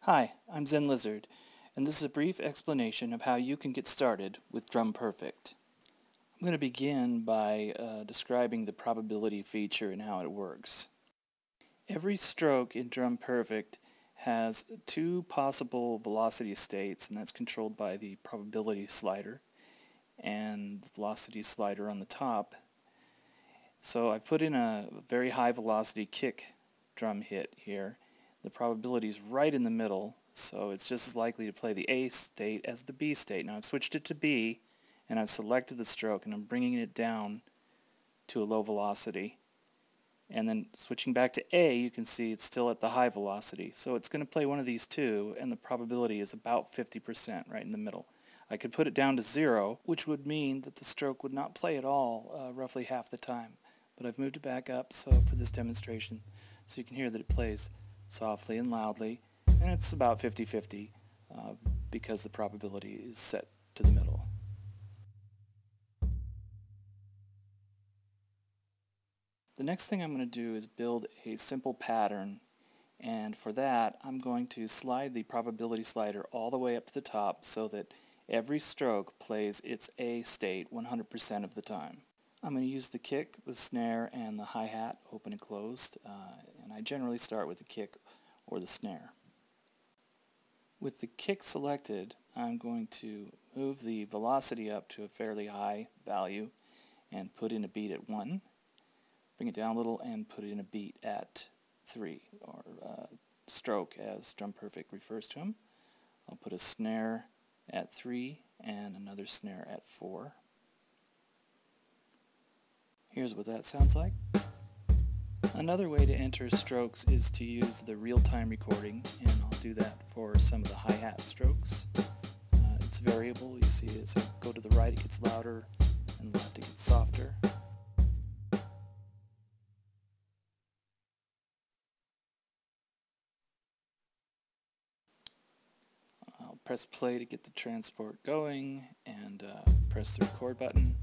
Hi, I'm Zen Lizard, and this is a brief explanation of how you can get started with DrumPerfect. I'm going to begin by describing the probability feature and how it works. Every stroke in DrumPerfect has two possible velocity states, and that's controlled by the probability slider and the velocity slider on the top. So I've put in a very high velocity kick drum hit here. The probability is right in the middle, so it's just as likely to play the A state as the B state. Now I've switched it to B, and I've selected the stroke, and I'm bringing it down to a low velocity. And then switching back to A, you can see it's still at the high velocity. So it's going to play one of these two, and the probability is about 50% right in the middle. I could put it down to 0, which would mean that the stroke would not play at all roughly half the time. But I've moved it back up so for this demonstration, so you can hear that it plays softly and loudly, and it's about 50-50 because the probability is set to the middle. The next thing I'm going to do is build a simple pattern, and for that I'm going to slide the probability slider all the way up to the top so that every stroke plays its A state 100% of the time. I'm going to use the kick, the snare, and the hi-hat open and closed, and I generally start with the kick or the snare. With the kick selected, I'm going to move the velocity up to a fairly high value and put in a beat at 1. Bring it down a little and put in a beat at 3, or stroke as DrumPerfect refers to them. I'll put a snare at 3 and another snare at 4. Here's what that sounds like. Another way to enter strokes is to use the real-time recording, and I'll do that for some of the hi-hat strokes. It's variable. You see as I go to the right it gets louder and the left it gets softer. I'll press play to get the transport going and press the record button.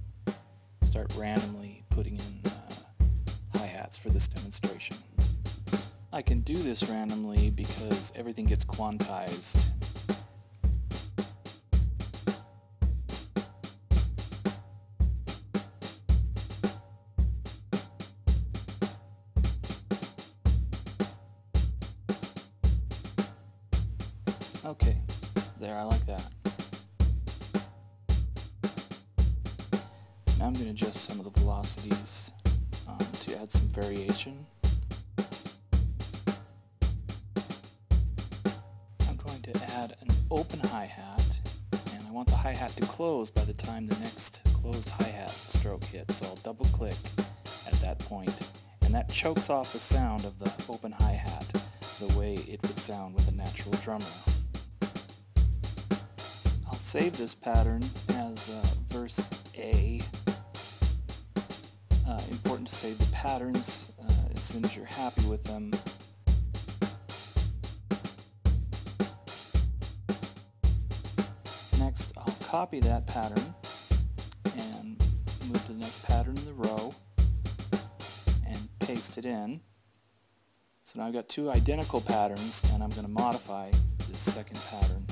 Start randomly putting in hi-hats for this demonstration. I can do this randomly because everything gets quantized. Okay, there, I like that. Now I'm going to adjust some of the velocities to add some variation. I'm going to add an open hi-hat, and I want the hi-hat to close by the time the next closed hi-hat stroke hits, so I'll double click at that point, and that chokes off the sound of the open hi-hat the way it would sound with a natural drummer. I'll save this pattern as verse A. Important to save the patterns as soon as you're happy with them. Next, I'll copy that pattern and move to the next pattern in the row and paste it in. So now I've got two identical patterns, and I'm going to modify this second pattern.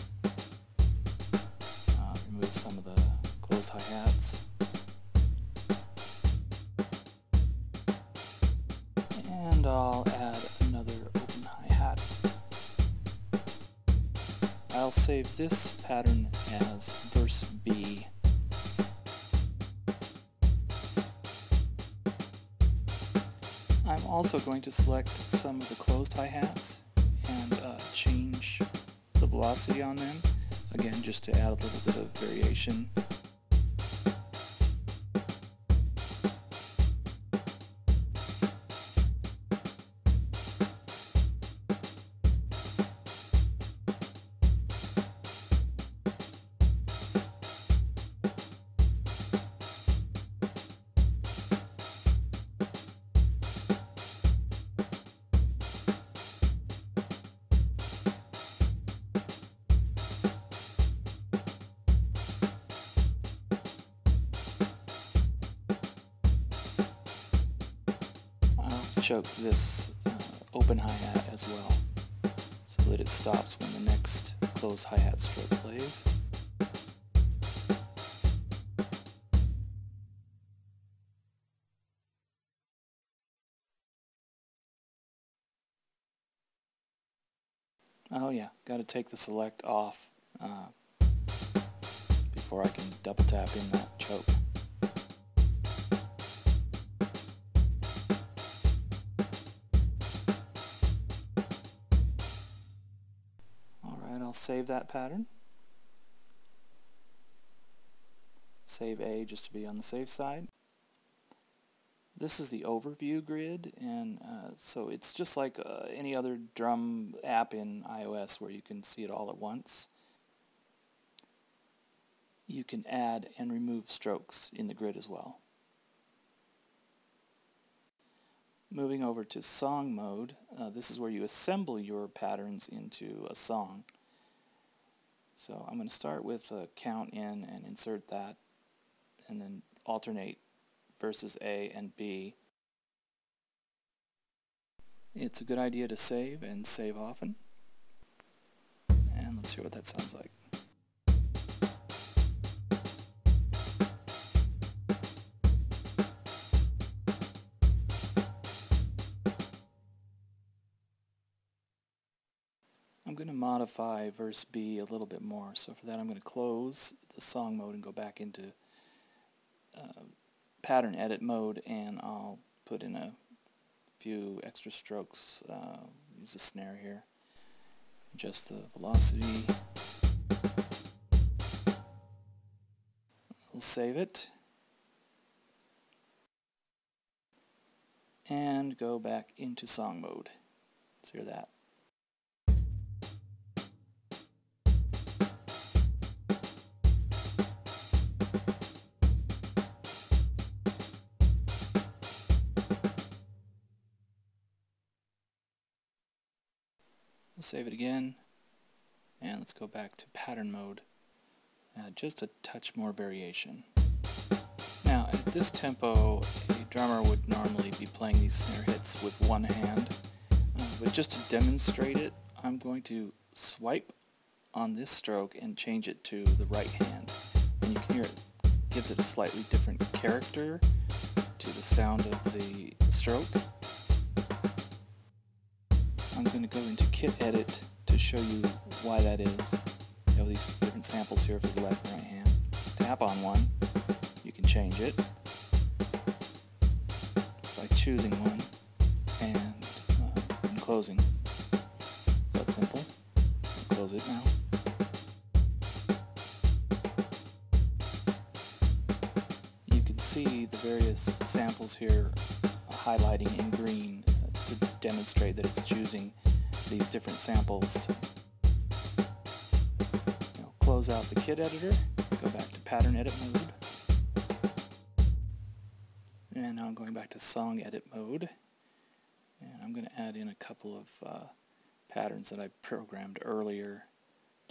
Remove some of the closed hi-hats. And I'll add another open hi-hat. I'll save this pattern as verse B. I'm also going to select some of the closed hi-hats and change the velocity on them, again just to add a little bit of variation. Choke this open hi-hat as well so that it stops when the next closed hi-hat stroke plays. Oh yeah, got to take the select off before I can double tap in that choke. Alright, I'll save that pattern. Save A just to be on the safe side. This is the overview grid, and so it's just like any other drum app in iOS where you can see it all at once. You can add and remove strokes in the grid as well. Moving over to song mode, this is where you assemble your patterns into a song. So I'm going to start with a count in and insert that, and then alternate verses A and B. It's a good idea to save and save often. And let's hear what that sounds like. I'm going to modify verse B a little bit more, so for that I'm going to close the song mode and go back into pattern edit mode, and I'll put in a few extra strokes. Use a snare here, adjust the velocity. I'll save it and go back into song mode. Let's hear that. We'll save it again, and let's go back to pattern mode. Just a touch more variation. Now, at this tempo, a drummer would normally be playing these snare hits with one hand, but just to demonstrate it, I'm going to swipe on this stroke and change it to the right hand. And you can hear it gives it a slightly different character to the sound of the stroke. I'm going to go into Kit Edit to show you why that is. You have these different samples here for the left and right hand. Tap on one, you can change it by choosing one and closing. It's that simple. I'll close it now. You can see the various samples here highlighting in green to demonstrate that it's choosing these different samples. Now close out the kit editor, go back to pattern edit mode, and now I'm going back to song edit mode, and I'm going to add in a couple of patterns that I programmed earlier,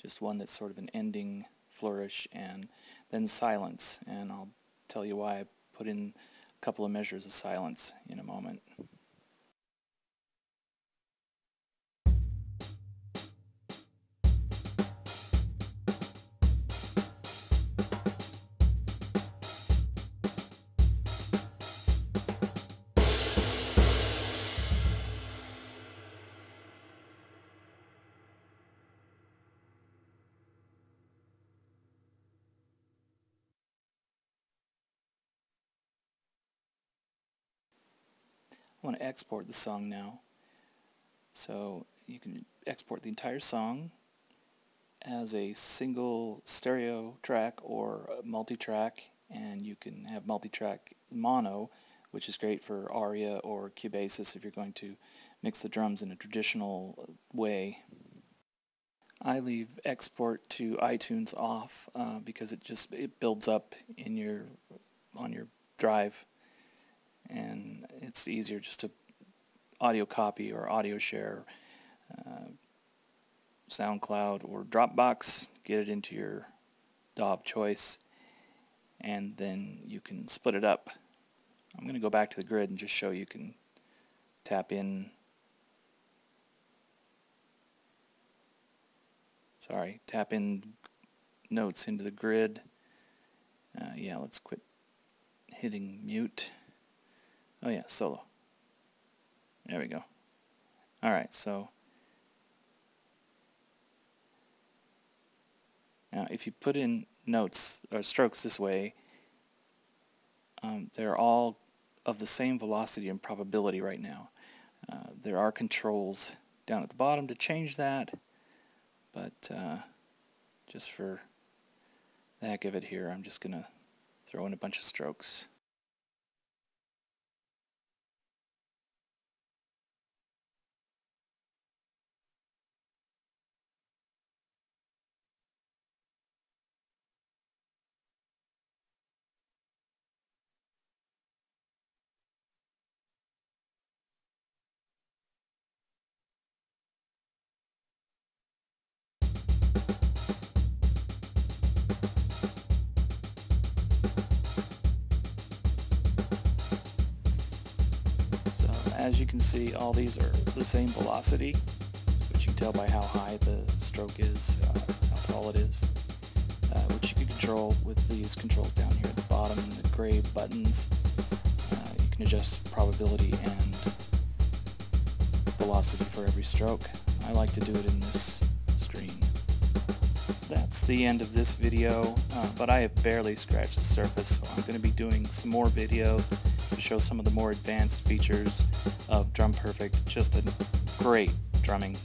just one that's sort of an ending flourish and then silence, and I'll tell you why I put in a couple of measures of silence in a moment. I want to export the song now. So you can export the entire song as a single stereo track or a multi-track, and you can have multi-track mono, which is great for aria or cubasis if you're going to mix the drums in a traditional way. I leave export to iTunes off because it builds up in on your drive, and it's easier just to audio copy or audio share, SoundCloud or Dropbox, get it into your DAW of choice, and then you can split it up. I'm going to go back to the grid and just show you can tap in tap in notes into the grid. Yeah, let's quit hitting mute. Oh yeah, solo. There we go. Alright, so now if you put in notes or strokes this way, they're all of the same velocity and probability right now. There are controls down at the bottom to change that, but just for the heck of it here, I'm just going to throw in a bunch of strokes. As you can see, all these are the same velocity, which you can tell by how high the stroke is, how tall it is, which you can control with these controls down here at the bottom, the gray buttons. You can adjust probability and velocity for every stroke. I like to do it in this screen. That's the end of this video, but I have barely scratched the surface, so I'm going to be doing some more videos to show some of the more advanced features of DrumPerfect. Just a great drumming